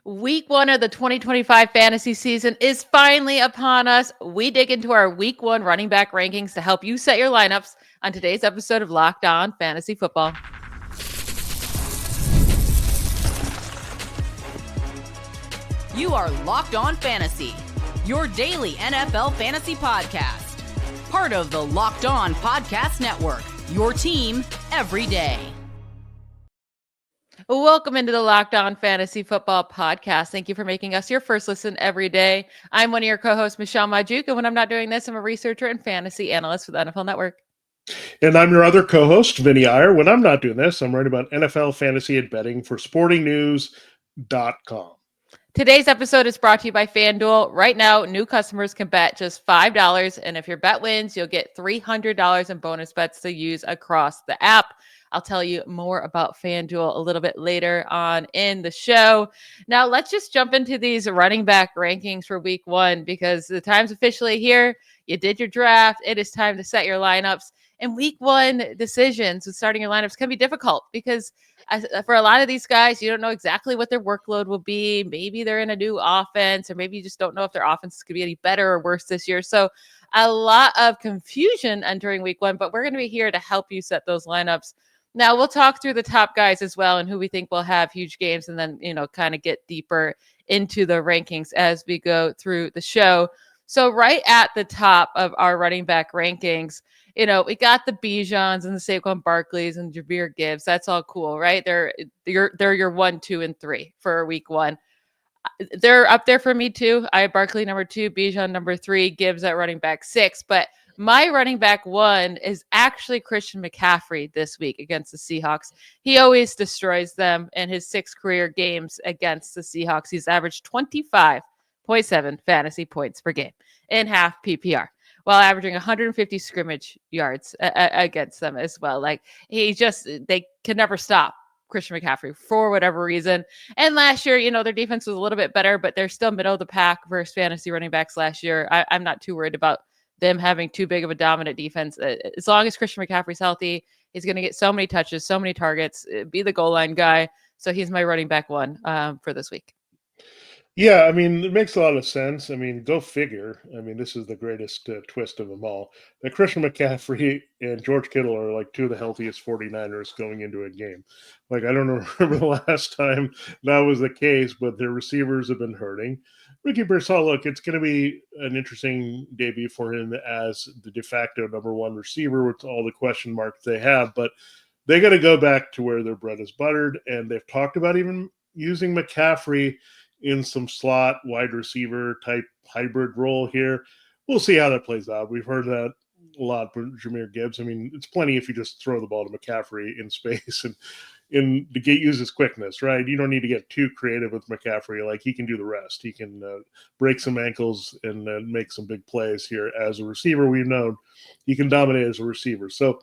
Week one of the 2025 fantasy season is finally upon us. We dig into our week one running back rankings to help you set your lineups on today's episode of Locked On Fantasy Football. You are Locked On Fantasy, your daily NFL fantasy podcast. Part of the Locked On Podcast Network, your team every day. Welcome into the Locked On Fantasy Football Podcast. Thank you for making us your first listen every day. I'm one of your co-hosts, Michelle Magdziuk, and when I'm not doing this, I'm a researcher and fantasy analyst for the NFL Network. And I'm your other co-host, Vinnie Iyer. When I'm not doing this, I'm writing about NFL fantasy and betting for sportingnews.com. Today's episode is brought to you by FanDuel. Right now, new customers can bet just $5, and if your bet wins, you'll get $300 in bonus bets to use across the app. I'll tell you more about FanDuel a little bit later on in the show. Now, let's just jump into these running back rankings for week one because the time's officially here. You did your draft. It is time to set your lineups. And week one decisions with starting your lineups can be difficult because for a lot of these guys, you don't know exactly what their workload will be. Maybe they're in a new offense, or maybe you just don't know if their offense is going to be any better or worse this year. So a lot of confusion entering week one, but we're going to be here to help you set those lineups. Now, we'll talk through the top guys as well and who we think will have huge games and then, kind of get deeper into the rankings as we go through the show. So right at the top of our running back rankings, we got the Bijans and the Saquon Barkleys and Jahmyr Gibbs. That's all cool, right? They're your 1, 2, and 3 for week one. They're up there for me too. I have Barkley number 2, Bijan number 3, Gibbs at running back 6. But my running back 1 is actually Christian McCaffrey this week against the Seahawks. He always destroys them in his 6 career games against the Seahawks. He's averaged 25.7 fantasy points per game in half PPR, while averaging 150 scrimmage yards against them as well. Like they can never stop Christian McCaffrey for whatever reason. And last year, their defense was a little bit better, but they're still middle of the pack versus fantasy running backs last year. I'm not too worried about them having too big of a dominant defense. As long as Christian McCaffrey's healthy, he's going to get so many touches, so many targets, be the goal line guy. So he's my running back 1 for this week. Yeah, it makes a lot of sense. Go figure. This is the greatest twist of them all. That Christian McCaffrey and George Kittle are like 2 of the healthiest 49ers going into a game. Like, I don't remember the last time that was the case, but their receivers have been hurting. Ricky Pearsall, look, it's going to be an interesting debut for him as the de facto number 1 receiver with all the question marks they have, but they got to go back to where their bread is buttered, and they've talked about even using McCaffrey in some slot wide receiver type hybrid role here. We'll see how that plays out. We've heard that a lot from Jahmyr Gibbs. It's plenty if you just throw the ball to McCaffrey in space and to use his quickness, right? You don't need to get too creative with McCaffrey. Like, he can do the rest. He can break some ankles and make some big plays here as a receiver. We've known he can dominate as a receiver. So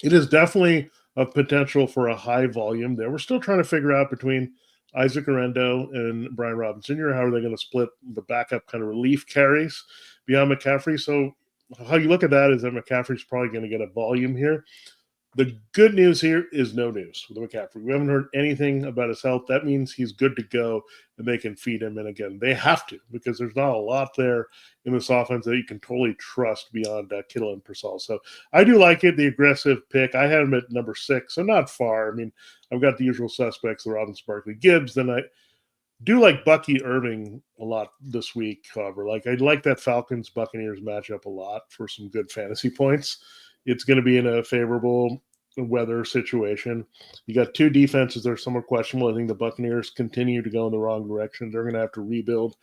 it is definitely a potential for a high volume there. We're still trying to figure out between Isaac Orlando and Brian Robinson, how are they going to split the backup kind of relief carries beyond McCaffrey? So how you look at that is that McCaffrey's probably going to get a volume here. The good news here is no news with McCaffrey. We haven't heard anything about his health. That means he's good to go and they can feed him. And again, they have to, because there's not a lot there in this offense that you can totally trust beyond Kittle and Pearsall. So I do like it, the aggressive pick. I had him at number 6, so not far. I've got the usual suspects, the Robinson, Barkley, Gibbs. Then I do like Bucky, Irving a lot this week, however. Like, I like that Falcons-Buccaneers matchup a lot for some good fantasy points. It's going to be in a favorable weather situation. You got 2 defenses that are somewhat questionable. I think the Buccaneers continue to go in the wrong direction. They're going to have to rebuild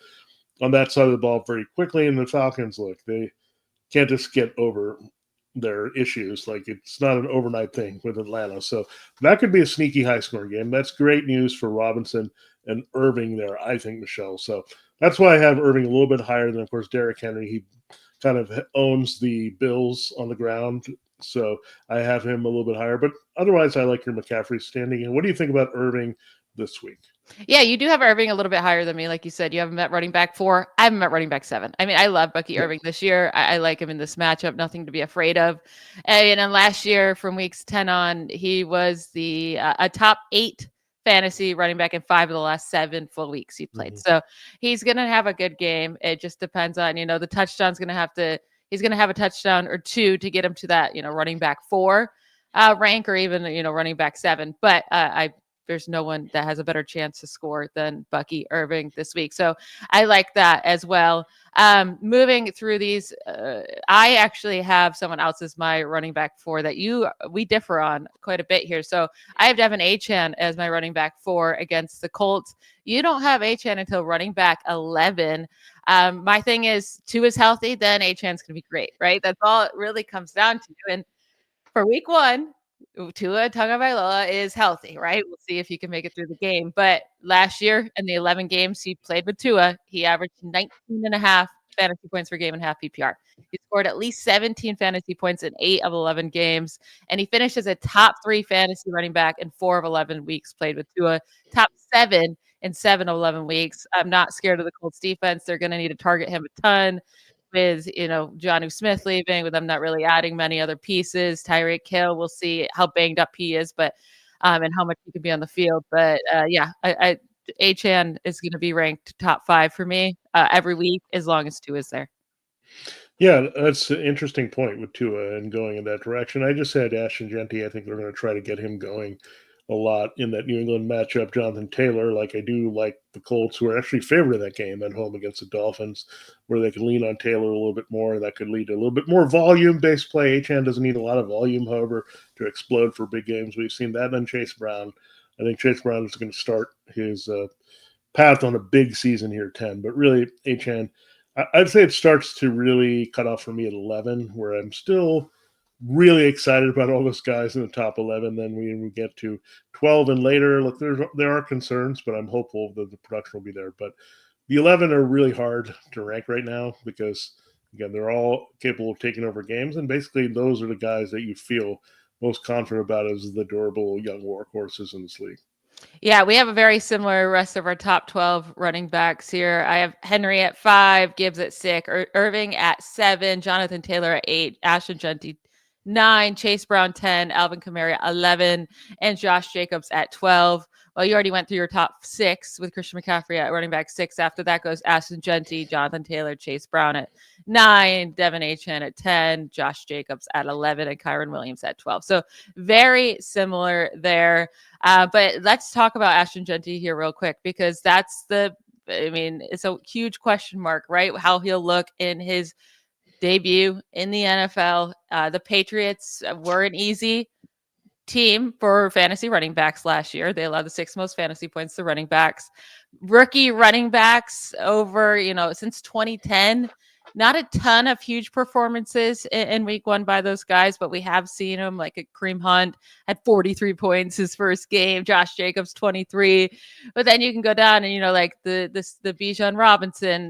on that side of the ball very quickly. And the Falcons, look, they can't just get over their issues. Like, it's not an overnight thing with Atlanta. So that could be a sneaky high-scoring game. That's great news for Robinson and Irving there, I think, Michelle. So that's why I have Irving a little bit higher than, of course, Derrick Henry. He kind of owns the Bills on the ground, so I have him a little bit higher. But otherwise, I like your McCaffrey standing in. What do you think about Irving this week? Yeah, you do have Irving a little bit higher than me. Like you said, you have him at running back 4. I have him at running back 7. I love Bucky Irving this year. I like him in this matchup. Nothing to be afraid of. And then last year, from weeks 10 on, he was a top 8 fantasy running back in 5 of the last 7 full weeks he played. So he's going to have a good game. It just depends on, the touchdown's going to he's going to have a touchdown or 2 to get him to that, running back 4 rank, or even, running back 7. But there's no one that has a better chance to score than Bucky Irving this week. So I like that as well. Moving through these, I actually have someone else as my running back 4 that we differ on quite a bit here. So I have Devin Achane as my running back 4 against the Colts. You don't have Achane until running back 11. My thing is, Tua is healthy, then Achane's going to be great, right? That's all it really comes down to. And for week 1, Tua Tagovailoa is healthy, right? We'll see if he can make it through the game. But last year, in the 11 games he played with Tua, he averaged 19.5 fantasy points per game in half PPR. He scored at least 17 fantasy points in 8 of 11 games, and he finished as a top 3 fantasy running back in 4 of 11 weeks played with Tua, top 7 in 7 of 11 weeks. I'm not scared of the Colts defense. They're going to need to target him a ton. With Jonnu Smith leaving, with them not really adding many other pieces. Tyreek Hill, we'll see how banged up he is, but and how much he could be on the field. But Achane is going to be ranked top 5 for me every week as long as Tua is there. Yeah, that's an interesting point with Tua and going in that direction. I just had Ashton Genty. I think they're going to try to get him going a lot in that New England matchup. Jonathan Taylor, like I do like the Colts, who are actually favored in that game at home against the Dolphins, where they can lean on Taylor a little bit more. That could lead to a little bit more volume-based play. Achane doesn't need a lot of volume, however, to explode for big games. We've seen that on Chase Brown. I think Chase Brown is going to start his path on a big season here, 10. But really, Achane, I'd say it starts to really cut off for me at 11, where I'm still really excited about all those guys in the top 11. Then when we get to 12 and later, look, there are concerns, but I'm hopeful that the production will be there. But the 11 are really hard to rank right now because, again, they're all capable of taking over games. And basically those are the guys that you feel most confident about as the durable young workhorses in this league. Yeah, we have a very similar rest of our top 12 running backs here. I have Henry at 5, Gibbs at 6, Irving at 7, Jonathan Taylor at 8, Ashton Genty 9, Chase Brown 10, Alvin Kamara 11, and Josh Jacobs at 12. Well, you already went through your top 6 with Christian McCaffrey at running back 6. After that goes Ashton Genty, Jonathan Taylor, Chase Brown at 9, Devin Achane at 10, Josh Jacobs at 11, and Kyron Williams at 12. So very similar there. But let's talk about Ashton Genty here real quick, because it's a huge question mark, right? How he'll look in his debut in the NFL. The Patriots were an easy team for fantasy running backs last year. They allowed the 6th most fantasy points to running backs. Rookie running backs over, since 2010. Not a ton of huge performances in week 1 by those guys, but we have seen them, like a Kareem Hunt had 43 points his first game, Josh Jacobs 23. But then you can go down and, like the Bijan Robinson,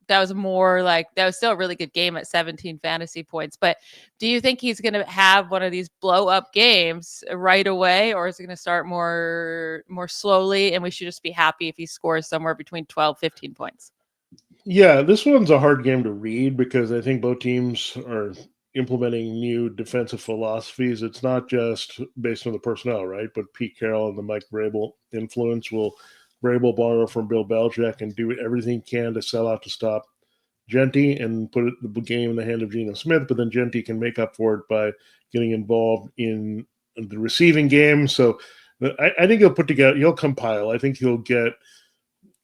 that was still a really good game at 17 fantasy points. But do you think he's going to have one of these blow up games right away, or is it going to start more slowly, and we should just be happy if he scores somewhere between 12, 15 points? Yeah, this one's a hard game to read because I think both teams are implementing new defensive philosophies. It's not just based on the personnel, right? But Pete Carroll and the Mike Vrabel influence. Will Vrabel borrow from Bill Belichick and do everything he can to sell out to stop Genty and put the game in the hand of Geno Smith? But then Genty can make up for it by getting involved in the receiving game. So I think he'll compile. I think he'll get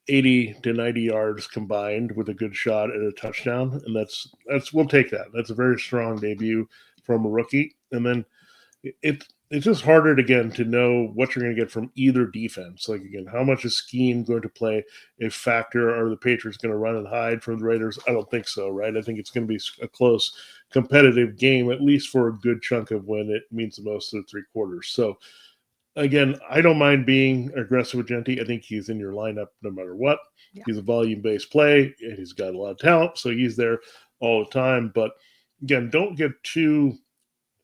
80 to 90 yards combined with a good shot at a touchdown. And that's we'll take that. That's a very strong debut from a rookie. And then it's just harder again to know what you're going to get from either defense. Like, again, how much is scheme going to play a factor? Are the Patriots going to run and hide from the Raiders? I don't think so, right? I think it's going to be a close, competitive game, at least for a good chunk of when it means the most of the 3 quarters. So, again, I don't mind being aggressive with Genty. I think he's in your lineup no matter what. Yeah. He's a volume-based play, and he's got a lot of talent, so he's there all the time. But, again, don't get too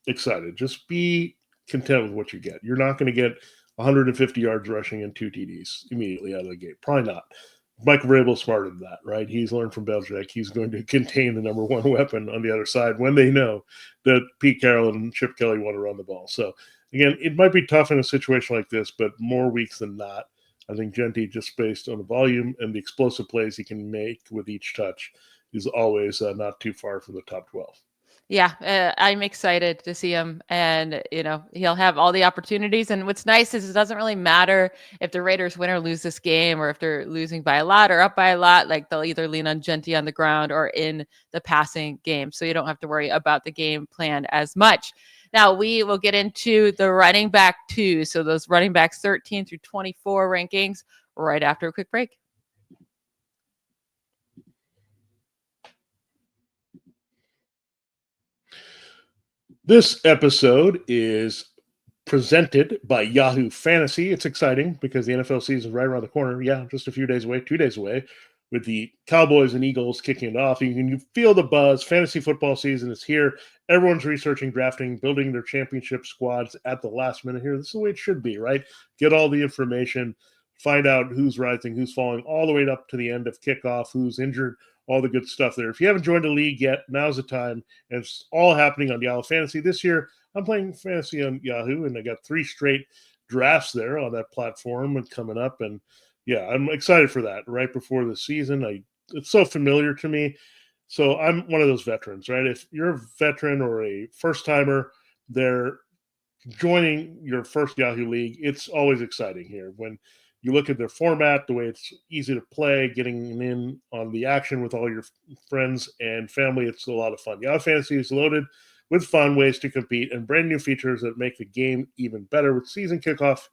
excited. Just be content with what you get. You're not going to get 150 yards rushing and 2 TDs immediately out of the gate. Probably not. Mike Vrabel's smarter than that, right? He's learned from Belichick. He's going to contain the number 1 weapon on the other side when they know that Pete Carroll and Chip Kelly want to run the ball. So, again, it might be tough in a situation like this, but more weeks than not, I think Genty, just based on the volume and the explosive plays he can make with each touch, is always not too far from the top 12. Yeah, I'm excited to see him, and he'll have all the opportunities. And what's nice is it doesn't really matter if the Raiders win or lose this game, or if they're losing by a lot or up by a lot. Like, they'll either lean on Genty on the ground or in the passing game, so you don't have to worry about the game plan as much. Now we will get into the running back 2, so those running backs 13 through 24 rankings right after a quick break. This episode is presented by Yahoo Fantasy. It's exciting because the NFL season is right around the corner. Yeah, just a few days away, 2 days away, with the Cowboys and Eagles kicking it off. You can feel the buzz. Fantasy football season is here. Everyone's researching, drafting, building their championship squads at the last minute here. This is the way it should be, right? Get all the information, find out who's rising, who's falling, all the way up to the end of kickoff, who's injured, all the good stuff there. If you haven't joined the league yet, now's the time. And it's all happening on Yahoo Fantasy. This year, I'm playing fantasy on Yahoo, and I got 3 straight drafts there on that platform and coming up. And yeah, I'm excited for that right before the season. It's so familiar to me. So I'm one of those veterans, right? If you're a veteran or a first-timer, they're joining your first Yahoo League. It's always exciting here. When you look at their format, the way it's easy to play, getting in on the action with all your friends and family, it's a lot of fun. Yahoo Fantasy is loaded with fun ways to compete and brand new features that make the game even better with season kickoff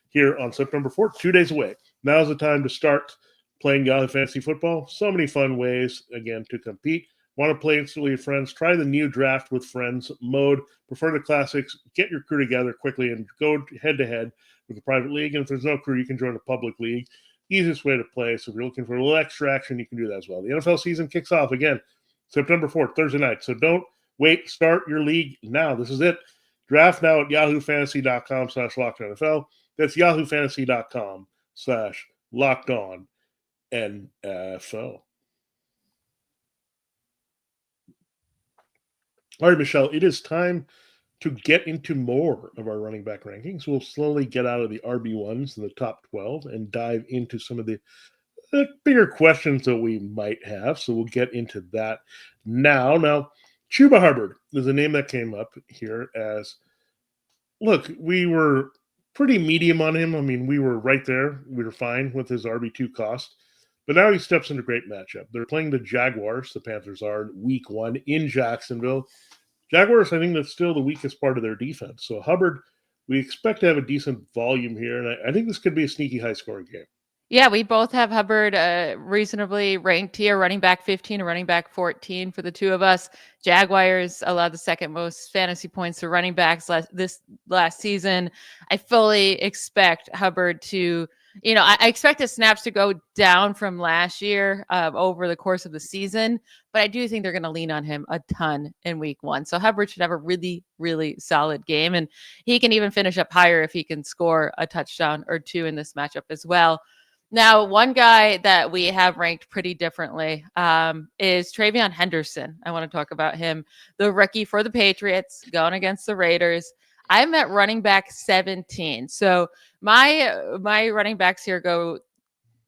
here on September 4th, 2 days away. Now's the time to start playing Yahoo Fantasy Football. So many fun ways, again, to compete. Want to play instantly with friends? Try the new Draft with Friends mode. Prefer the classics. Get your crew together quickly and go head-to-head with a private league. And if there's no crew, you can join a public league. Easiest way to play. So if you're looking for a little extra action, you can do that as well. The NFL season kicks off again September 4th, Thursday night. So don't wait. Start your league now. This is it. Draft now at yahoofantasy.com/LockedOnNFL. That's yahoofantasy.com/LockedOnNFL. All right, Michelle, it is time to get into more of our running back rankings. We'll slowly get out of the RB1s in the top 12 and dive into some of the bigger questions that we might have. So we'll get into that now. Now, Chuba Hubbard is a name that came up here as, look, we were pretty medium on him. I mean, we were right there. We were fine with his RB2 cost. But now he steps into a great matchup. They're playing the Jaguars, the Panthers are, week 1 in Jacksonville. Jaguars, I think that's still the weakest part of their defense. So Hubbard, we expect to have a decent volume here, and I think this could be a sneaky high-scoring game. Yeah, we both have Hubbard reasonably ranked here, running back 15 and running back 14 for the two of us. Jaguars allowed the second most fantasy points to running backs this last season. I fully expect Hubbard to, I expect his snaps to go down from last year over the course of the season, but I do think they're going to lean on him a ton in week 1. So Hubbard should have a really, really solid game, and he can even finish up higher if he can score a touchdown or 2 in this matchup as well. Now, one guy that we have ranked pretty differently is TreVeyon Henderson. I want to talk about him, the rookie for the Patriots going against the Raiders. I'm at running back 17. So my running backs here go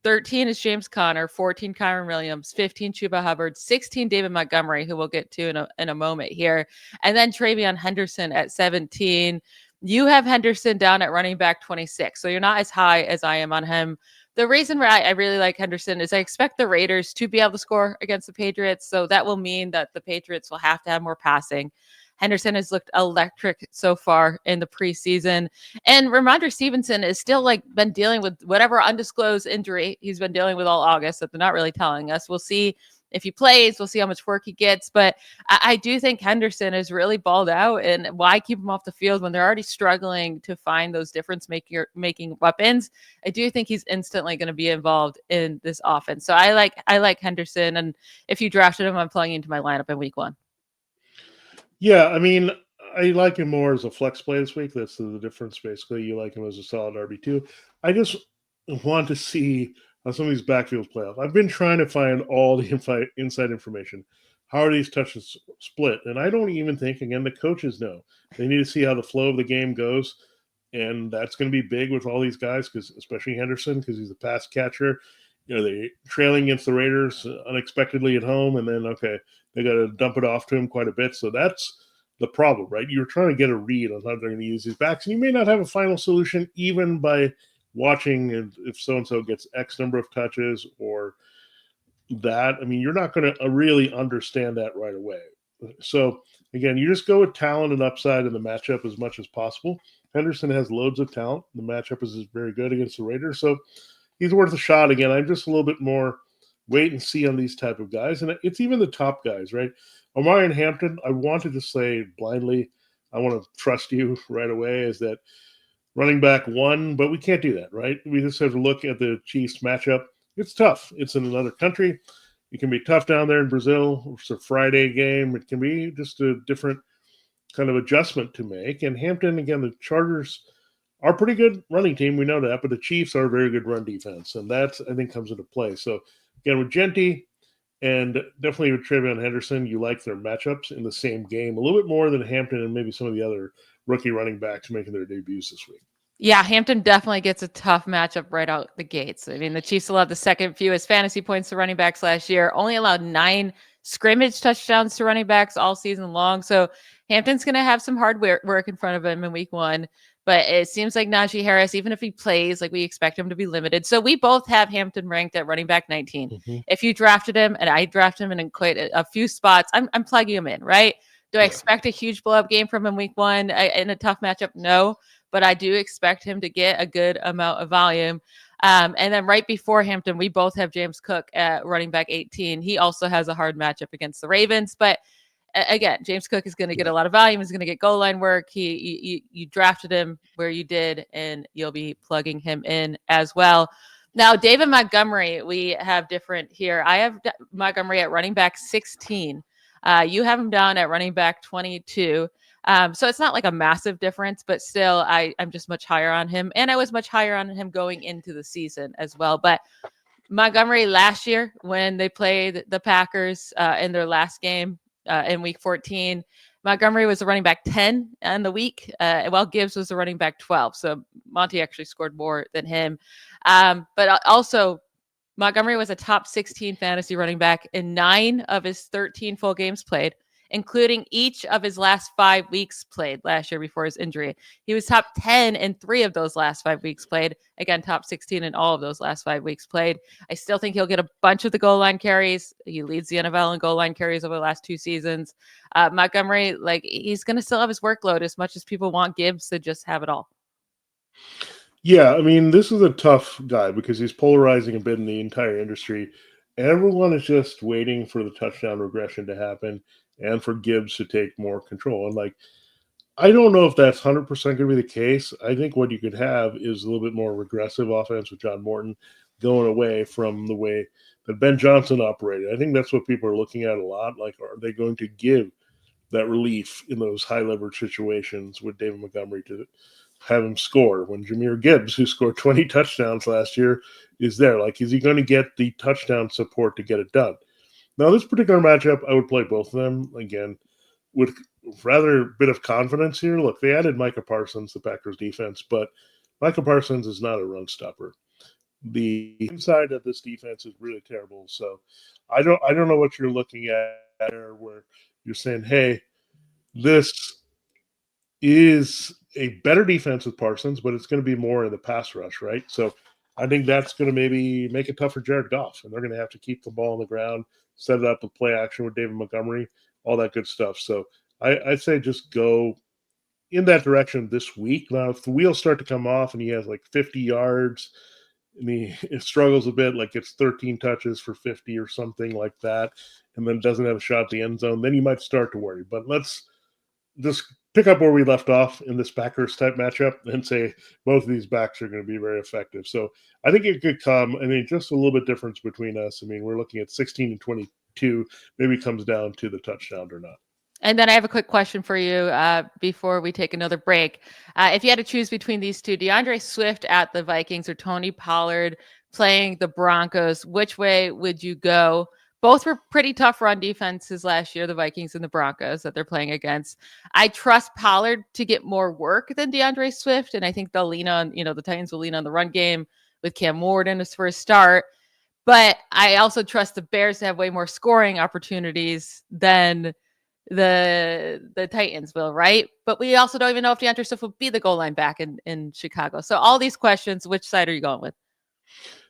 13 is James Conner, 14 Kyren Williams, 15 Chuba Hubbard, 16 David Montgomery, who we'll get to in a moment here, and then TreVeyon Henderson at 17. You have Henderson down at running back 26, so you're not as high as I am on him. The reason why I really like Henderson is I expect the Raiders to be able to score against the Patriots. So that will mean that the Patriots will have to have more passing. Henderson has looked electric so far in the preseason. And Ramondre Stevenson is still been dealing with whatever undisclosed injury he's been dealing with all August that they're not really telling us. We'll see if he plays. We'll see how much work he gets. But I do think Henderson is really balled out. And why keep him off the field when they're already struggling to find those difference-making weapons? I do think he's instantly going to be involved in this offense. So I like Henderson. And if you drafted him, I'm plugging into my lineup in week 1. Yeah, I mean, I like him more as a flex play this week. That's the difference, basically. You like him as a solid RB2. I just want to see how some of these backfields play off. I've been trying to find all the inside information. how are these touches split? And I don't even think, again, the coaches know. They need to see how the flow of the game goes. And that's going to be big with all these guys, because especially Henderson, because he's a pass catcher. They're trailing against the Raiders unexpectedly at home, and then, okay, they got to dump it off to him quite a bit. So that's the problem, right? You're trying to get a read on how they're going to use these backs, and you may not have a final solution even by watching if so-and-so gets X number of touches or that. I mean, you're not going to really understand that right away. So, again, you just go with talent and upside in the matchup as much as possible. Henderson has loads of talent. The matchup is very good against the Raiders, so he's worth a shot. Again, I'm just a little bit more wait and see on these type of guys, and it's even the top guys, right? Omari and Hampton, I wanted to say blindly, I want to trust you right away, is that running back one, but we can't do that, right? We just have to look at the Chiefs matchup. It's tough. It's in another country. It can be tough down there in Brazil. It's a Friday game. It can be just a different kind of adjustment to make. And Hampton, again, the Chargers are a pretty good running team. We know that, but the Chiefs are a very good run defense. And that, I think, comes into play. So, again, with Genty and definitely with Travion Henderson, you like their matchups in the same game a little bit more than Hampton and maybe some of the other rookie running backs making their debuts this week. Yeah, Hampton definitely gets a tough matchup right out the gates. I mean, the Chiefs allowed the second fewest fantasy points to running backs last year, only allowed 9 scrimmage touchdowns to running backs all season long. So Hampton's going to have some hard work in front of him in week 1. But it seems like Najee Harris, even if he plays, like we expect him to be limited. So we both have Hampton ranked at running back 19. Mm-hmm. If you drafted him and I drafted him in quite a few spots, I'm plugging him in, right? Do I expect a huge blow-up game from him week 1 in a tough matchup? No. But I do expect him to get a good amount of volume. And then right before Hampton, we both have James Cook at running back 18. He also has a hard matchup against the Ravens. But again, James Cook is going to get a lot of volume. He's going to get goal line work. You drafted him where you did, and you'll be plugging him in as well. Now, David Montgomery, we have different here. I have Montgomery at running back 16. You have him down at running back 22. So it's not like a massive difference, but still I'm just much higher on him. And I was much higher on him going into the season as well. But Montgomery last year, when they played the Packers in their last game in week 14, Montgomery was the running back 10 in the week, while Gibbs was the running back 12. So Monty actually scored more than him. But also Montgomery was a top 16 fantasy running back in 9 of his 13 full games played, including each of his last 5 weeks played last year before his injury. He was top 10 in 3 of those last 5 weeks played. Again, top 16 in all of those last 5 weeks played. I still think he'll get a bunch of the goal line carries. He leads the NFL in goal line carries over the last 2 seasons. Montgomery, he's going to still have his workload as much as people want Gibbs to just have it all. Yeah, I mean, this is a tough guy because he's polarizing a bit in the entire industry. Everyone is just waiting for the touchdown regression to happen and for Gibbs to take more control. And I don't know if that's 100% going to be the case. I think what you could have is a little bit more regressive offense with John Morton going away from the way that Ben Johnson operated. I think that's what people are looking at a lot. Are they going to give that relief in those high leverage situations with David Montgomery to have him score when Jahmyr Gibbs, who scored 20 touchdowns last year, is there? Is he going to get the touchdown support to get it done? Now, this particular matchup, I would play both of them, again, with rather bit of confidence here. Look, they added Micah Parsons, the Packers defense, but Micah Parsons is not a run stopper. The inside of this defense is really terrible. So I don't know what you're looking at there where you're saying, hey, this is a better defense with Parsons, but it's going to be more in the pass rush, right? So I think that's going to maybe make it tough for Jared Goff, and they're going to have to keep the ball on the ground, set it up with play action with David Montgomery, all that good stuff. So I'd say just go in that direction this week. Now, if the wheels start to come off and he has 50 yards and he struggles a bit, gets 13 touches for 50 or something like that, and then doesn't have a shot at the end zone, then you might start to worry. But let's just pick up where we left off in this Packers type matchup and say both of these backs are going to be very effective. So I think it could come. I mean, just a little bit difference between us. I mean, we're looking at 16 and 22. Maybe it comes down to the touchdown or not. And then I have a quick question for you before we take another break. If you had to choose between these two, DeAndre Swift at the Vikings or Tony Pollard playing the Broncos, which way would you go? Both were pretty tough run defenses last year, the Vikings and the Broncos that they're playing against. I trust Pollard to get more work than DeAndre Swift, and I think they'll lean on, the Titans will lean on the run game with Cam Ward in his first start. But I also trust the Bears to have way more scoring opportunities than the Titans will, right? But we also don't even know if DeAndre Swift will be the goal line back in Chicago. So all these questions, which side are you going with?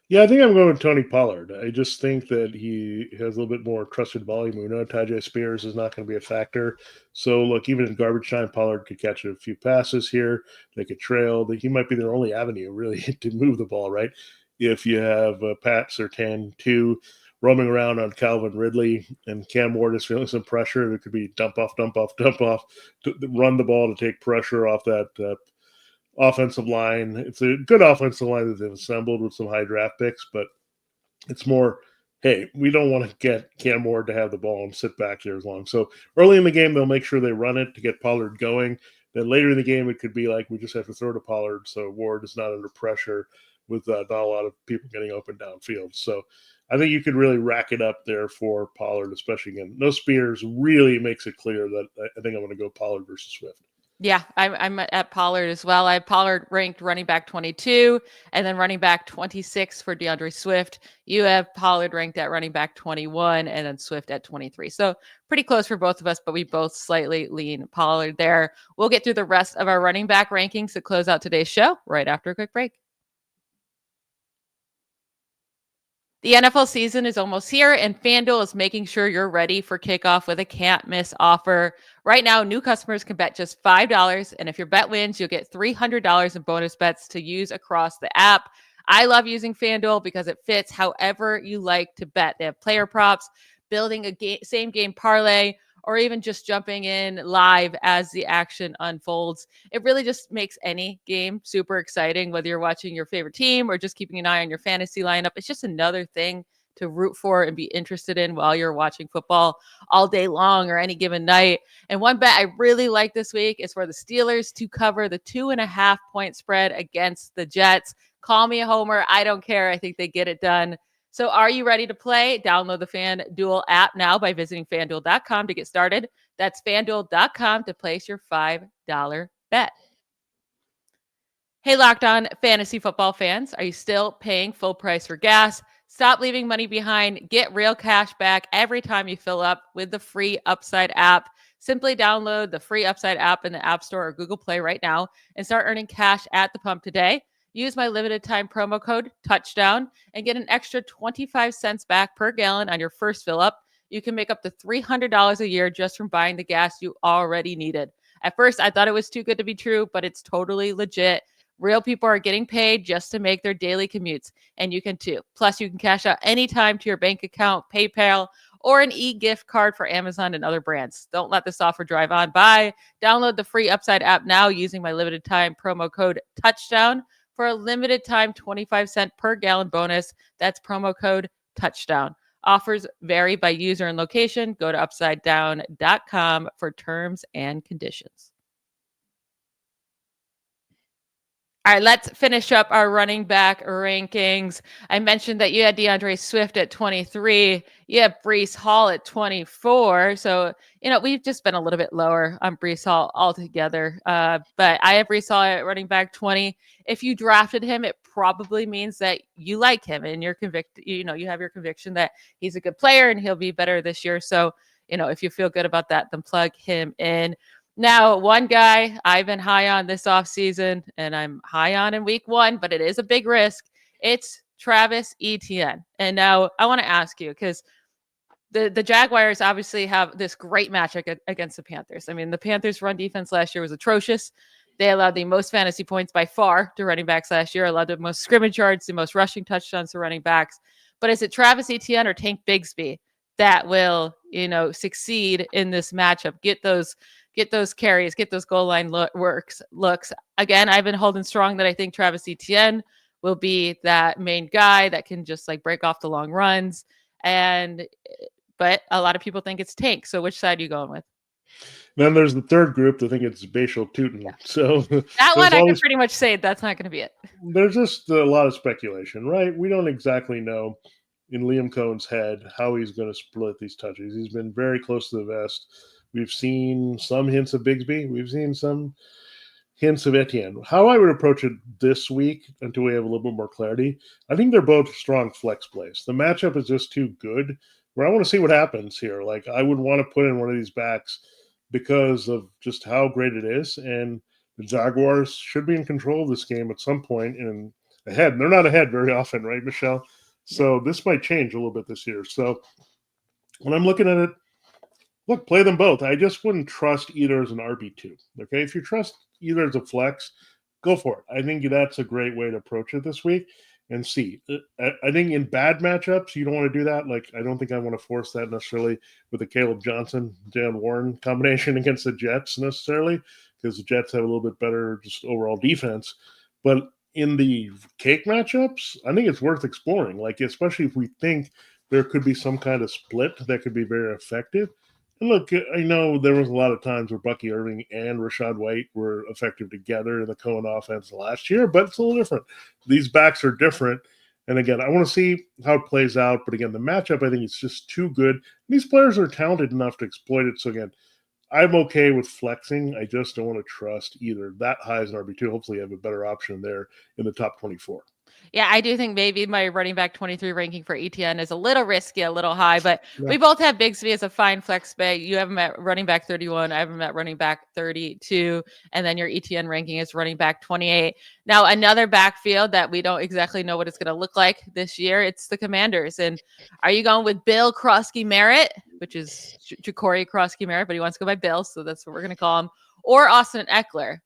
Yeah, I think I'm going with Tony Pollard. I just think that he has a little bit more trusted volume. We know Tajay Spears is not going to be a factor. So, look, even in garbage time, Pollard could catch a few passes here. They could trail. He might be their only avenue, really, to move the ball, right? If you have Pat Surtain 2 roaming around on Calvin Ridley and Cam Ward is feeling some pressure, there could be dump off, to run the ball to take pressure off that offensive line. It's a good offensive line that they've assembled with some high draft picks, but it's more, hey, we don't want to get Cam Ward to have the ball and sit back there as long. So early in the game, they'll make sure they run it to get Pollard going. Then later in the game, it could be like we just have to throw to Pollard so Ward is not under pressure with not a lot of people getting open downfield. So I think you could really rack it up there for Pollard, especially again. No Spears really makes it clear that I think I'm going to go Pollard versus Swift. Yeah, I'm at Pollard as well. I have Pollard ranked running back 22 and then running back 26 for DeAndre Swift. You have Pollard ranked at running back 21 and then Swift at 23. So pretty close for both of us, but we both slightly lean Pollard there. We'll get through the rest of our running back rankings to close out today's show right after a quick break. The NFL season is almost here, and FanDuel is making sure you're ready for kickoff with a can't-miss offer. Right now, new customers can bet just $5, and if your bet wins, you'll get $300 in bonus bets to use across the app. I love using FanDuel because it fits however you like to bet. They have player props, building a same-game parlay, or even just jumping in live as the action unfolds. It really just makes any game super exciting, whether you're watching your favorite team or just keeping an eye on your fantasy lineup. It's just another thing to root for and be interested in while you're watching football all day long or any given night. And one bet I really like this week is for the Steelers to cover the 2.5 point spread against the Jets. Call me a homer. I don't care. I think they get it done. So are you ready to play? Download the FanDuel app now by visiting FanDuel.com to get started. That's FanDuel.com to place your $5 bet. Hey, Locked On Fantasy Football fans, are you still paying full price for gas? Stop leaving money behind. Get real cash back every time you fill up with the free Upside app. Simply download the free Upside app in the App Store or Google Play right now and start earning cash at the pump today. Use my limited time promo code TOUCHDOWN and get an extra 25 cents back per gallon on your first fill up. You can make up to $300 a year just from buying the gas you already needed. At first, I thought it was too good to be true, but it's totally legit. Real people are getting paid just to make their daily commutes, and you can too. Plus, you can cash out anytime to your bank account, PayPal, or an e-gift card for Amazon and other brands. Don't let this offer drive on by. Download the free Upside app now using my limited time promo code TOUCHDOWN. For a limited time 25-cent per gallon bonus. That's promo code TOUCHDOWN. Offers vary by user and location. Go to upsidedown.com for terms and conditions. All right, let's finish up our running back rankings. I mentioned that you had DeAndre Swift at 23. You have Breece Hall at 24. So, we've just been a little bit lower on Breece Hall altogether. But I have Breece Hall at running back 20. If you drafted him, it probably means that you like him and you're convicted. You have your conviction that he's a good player and he'll be better this year. So, if you feel good about that, then plug him in. Now, one guy I've been high on this offseason, and I'm high on in week 1, but it is a big risk. It's Travis Etienne. And now I want to ask you, because the Jaguars obviously have this great matchup against the Panthers. I mean, the Panthers' run defense last year was atrocious. They allowed the most fantasy points by far to running backs last year, allowed the most scrimmage yards, the most rushing touchdowns to running backs. But is it Travis Etienne or Tank Bigsby that will, succeed in this matchup? Get those carries, get those goal line looks. Again, I've been holding strong that I think Travis Etienne will be that main guy that can just break off the long runs. But a lot of people think it's Tank. So which side are you going with? Then there's the third group that think it's Bashal Tootin. Yeah. So that one I can pretty much say that's not going to be it. There's just a lot of speculation, right? We don't exactly know in Liam Cohen's head how he's going to split these touches. He's been very close to the vest. We've seen some hints of Bigsby. We've seen some hints of Etienne. How I would approach it this week until we have a little bit more clarity, I think they're both strong flex plays. The matchup is just too good where I want to see what happens here. Like, I would want to put in one of these backs because of just how great it is. And the Jaguars should be in control of this game at some point and ahead. They're not ahead very often, right, Michelle? So this might change a little bit this year. So when I'm looking at it, look, play them both. I just wouldn't trust either as an RB2. Okay, if you trust either as a flex, go for it. I think that's a great way to approach it this week and see. I think in bad matchups, you don't want to do that. Like, I don't think I want to force that necessarily with the Caleb Johnson, Dan Warren combination against the Jets necessarily, because the Jets have a little bit better just overall defense. But in the cake matchups, I think it's worth exploring. Like, especially if we think there could be some kind of split that could be very effective. And look, I know there was a lot of times where Bucky, Irving, and Rachaad White were effective together in the Cohen offense last year, but it's a little different. These backs are different. And again, I want to see how it plays out. But again, the matchup, I think it's just too good. These players are talented enough to exploit it. So again, I'm okay with flexing. I just don't want to trust either that high as an RB2. Hopefully you have a better option there in the top 24. Yeah, I do think maybe my running back 23 ranking for ETN is a little risky, a little high, but we both have Bigsby as a fine flex bet. You have him at running back 31. I have him at running back 32. And then your ETN ranking is running back 28. Now, another backfield that we don't exactly know what it's going to look like this year, it's the Commanders. And are you going with Bill Krosky-Merritt, which is Ja'Cory Krosky-Merritt, but he wants to go by Bill, so that's what we're going to call him, or Austin Eckler?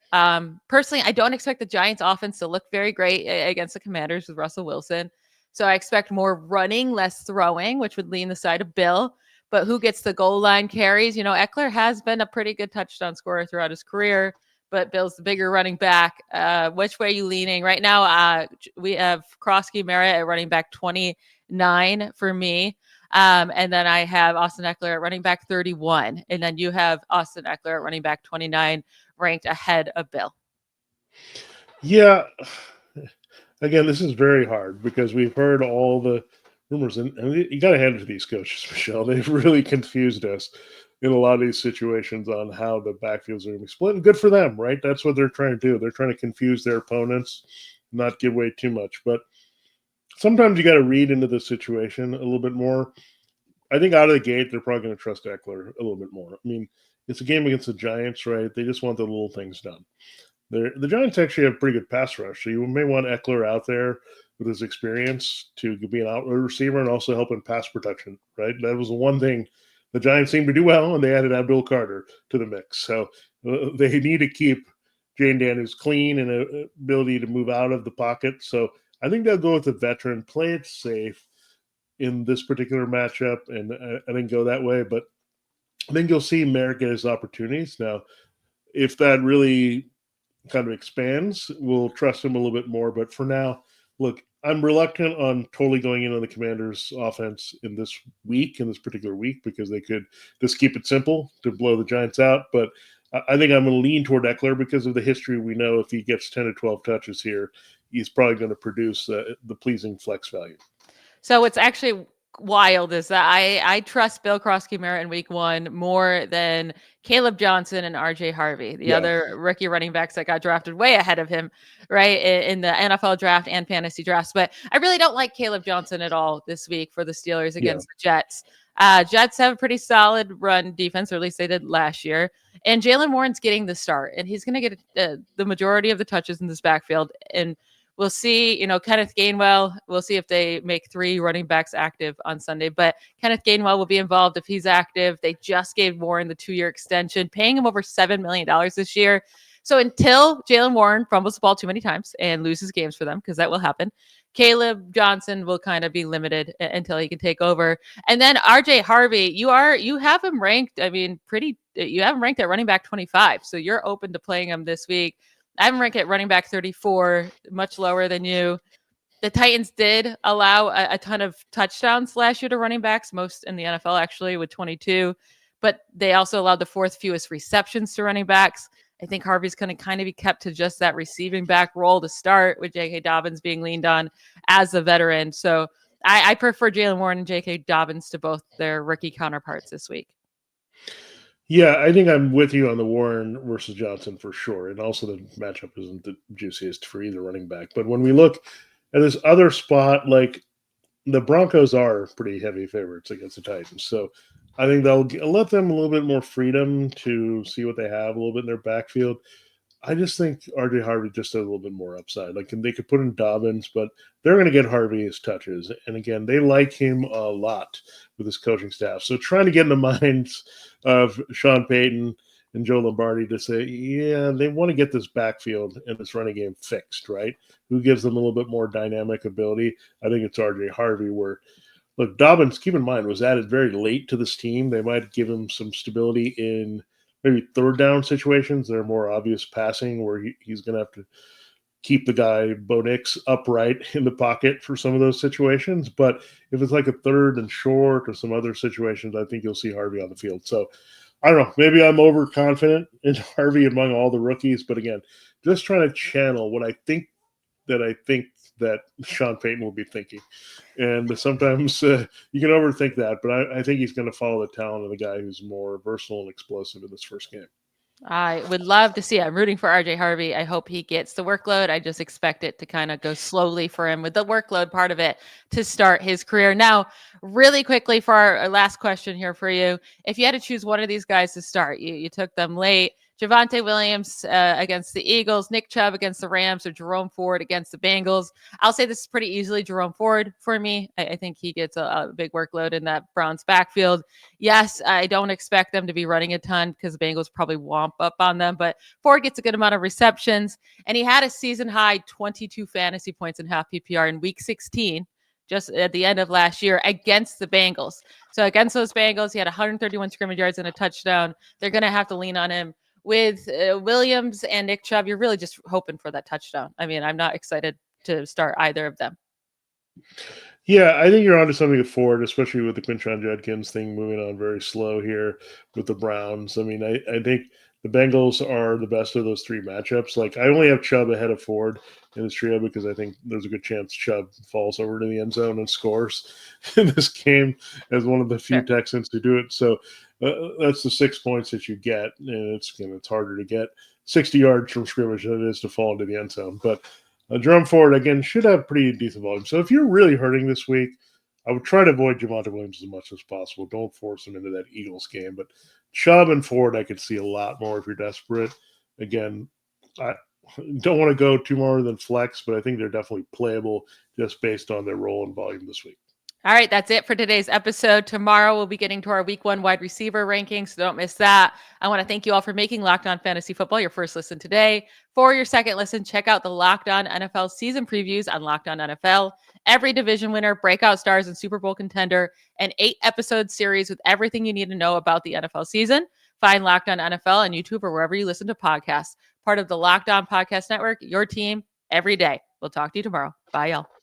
Personally, I don't expect the Giants offense to look very great against the Commanders with Russell Wilson. So I expect more running, less throwing, which would lean the side of Bill. But who gets the goal line carries? You know, Eckler has been a pretty good touchdown scorer throughout his career, but Bill's the bigger running back. Which way are you leaning? Right now, we have Krosky-Merritt at running back 29 for me. And then I have Austin Eckler at running back 31. And then you have Austin Eckler at running back 29, ranked ahead of Bill. Yeah. Again, this is very hard because we've heard all the rumors, and you got to hand it to these coaches, Michelle. They've really confused us in a lot of these situations on how the backfields are going to be split. And good for them, right? That's what they're trying to do. They're trying to confuse their opponents, not give away too much. But sometimes you got to read into the situation a little bit more. I think out of the gate, they're probably going to trust Eckler a little bit more. I mean, it's a game against the Giants, right? They just want the little things done. The Giants actually have pretty good pass rush, so you may want Eckler out there with his experience to be an outward receiver and also help in pass protection, right? That was the one thing the Giants seemed to do well, and they added Abdul Carter to the mix. So they need to keep Jane Daniels clean and an ability to move out of the pocket. So I think they'll go with the veteran, play it safe in this particular matchup, and I think go that way. But I think you'll see Merritt get his opportunities. Now, if that really kind of expands, we'll trust him a little bit more. But for now, look, I'm reluctant on totally going in on the Commanders' offense in this particular week, because they could just keep it simple to blow the Giants out. But I think I'm going to lean toward Eckler because of the history. We know if he gets 10 to 12 touches here, he's probably going to produce the pleasing flex value. So what's actually wild is that I trust Bill Krosky-Merritt in week one more than Caleb Johnson and RJ Harvey, the other rookie running backs that got drafted way ahead of him, right, in the NFL draft and fantasy drafts. But I really don't like Caleb Johnson at all this week for the Steelers against the Jets. Jets have a pretty solid run defense, or at least they did last year. And Jaylen Warren's getting the start, and he's going to get the majority of the touches in this backfield. And we'll see, Kenneth Gainwell, we'll see if they make 3 running backs active on Sunday. But Kenneth Gainwell will be involved if he's active. They just gave Warren the 2-year extension, paying him over $7 million this year. So until Jaylen Warren fumbles the ball too many times and loses games for them, because that will happen, Caleb Johnson will kind of be limited until he can take over. And then RJ Harvey, you have him ranked, you have him ranked at running back 25. So you're open to playing him this week. I have him ranked at running back 34, much lower than you. The Titans did allow a ton of touchdowns last year to running backs, most in the NFL actually, with 22. But they also allowed the 4th fewest receptions to running backs. I think Harvey's going to kind of be kept to just that receiving back role to start, with J.K. Dobbins being leaned on as a veteran. So I prefer Jaylen Warren and J.K. Dobbins to both their rookie counterparts this week. Yeah, I think I'm with you on the Warren versus Johnson for sure. And also the matchup isn't the juiciest for either running back. But when we look at this other spot, like the Broncos are pretty heavy favorites against the Titans. So I think they'll let them a little bit more freedom to see what they have a little bit in their backfield. I just think RJ Harvey just has a little bit more upside. Like they could put in Dobbins, but they're going to get Harvey his touches. And again, they like him a lot with his coaching staff. So trying to get in the minds of Sean Payton and Joe Lombardi to say, yeah, they want to get this backfield and this running game fixed, right? Who gives them a little bit more dynamic ability? I think it's RJ Harvey where, look, Dobbins, keep in mind, was added very late to this team. They might give him some stability in maybe third down situations that are more obvious passing where he's going to have to keep the guy, Bo Nix, upright in the pocket for some of those situations. But if it's like a third and short or some other situations, I think you'll see Harvey on the field. So I don't know. Maybe I'm overconfident in Harvey among all the rookies. But again, just trying to channel what I think that Sean Payton will be thinking. And sometimes you can overthink that, but I think he's going to follow the talent of the guy who's more versatile and explosive in this first game. I would love to see it. I'm rooting for RJ Harvey. I hope he gets the workload. I just expect it to kind of go slowly for him with the workload part of it to start his career. Now, really quickly for our last question here for you. If you had to choose one of these guys to start, you took them late. Javonte Williams against the Eagles, Nick Chubb against the Rams, or Jerome Ford against the Bengals. I'll say this is pretty easily Jerome Ford for me. I think he gets a big workload in that Browns backfield. Yes, I don't expect them to be running a ton because the Bengals probably womp up on them, but Ford gets a good amount of receptions, and he had a season-high 22 fantasy points in half PPR in Week 16, just at the end of last year against the Bengals. So against those Bengals, he had 131 scrimmage yards and a touchdown. They're going to have to lean on him. With Williams and Nick Chubb, you're really just hoping for that touchdown. I mean, I'm not excited to start either of them. Yeah, I think you're onto something with Ford, especially with the Quinshon Judkins thing moving on very slow here with the Browns. I mean, I think the Bengals are the best of those three matchups. Like, I only have Chubb ahead of Ford in this trio because I think there's a good chance Chubb falls over to the end zone and scores in this game as one of the few Texans to do it. So that's the 6 points that you get, and it's harder to get 60 yards from scrimmage than it is to fall into the end zone. But Jerome Ford, again, should have pretty decent volume. So if you're really hurting this week, I would try to avoid Javonte Williams as much as possible. Don't force him into that Eagles game. But Chubb and Ford, I could see a lot more if you're desperate. Again, I don't want to go too more than flex, but I think they're definitely playable just based on their role and volume this week. All right, that's it for today's episode. Tomorrow we'll be getting to our Week 1 wide receiver rankings, so don't miss that. I want to thank you all for making Locked On Fantasy Football your first listen today. For your second listen, check out the Locked On NFL season previews on Locked On NFL. Every division winner, breakout stars, and Super Bowl contender, an 8-episode series with everything you need to know about the NFL season. Find Locked On NFL on YouTube or wherever you listen to podcasts. Part of the Locked On Podcast Network, your team every day. We'll talk to you tomorrow. Bye, y'all.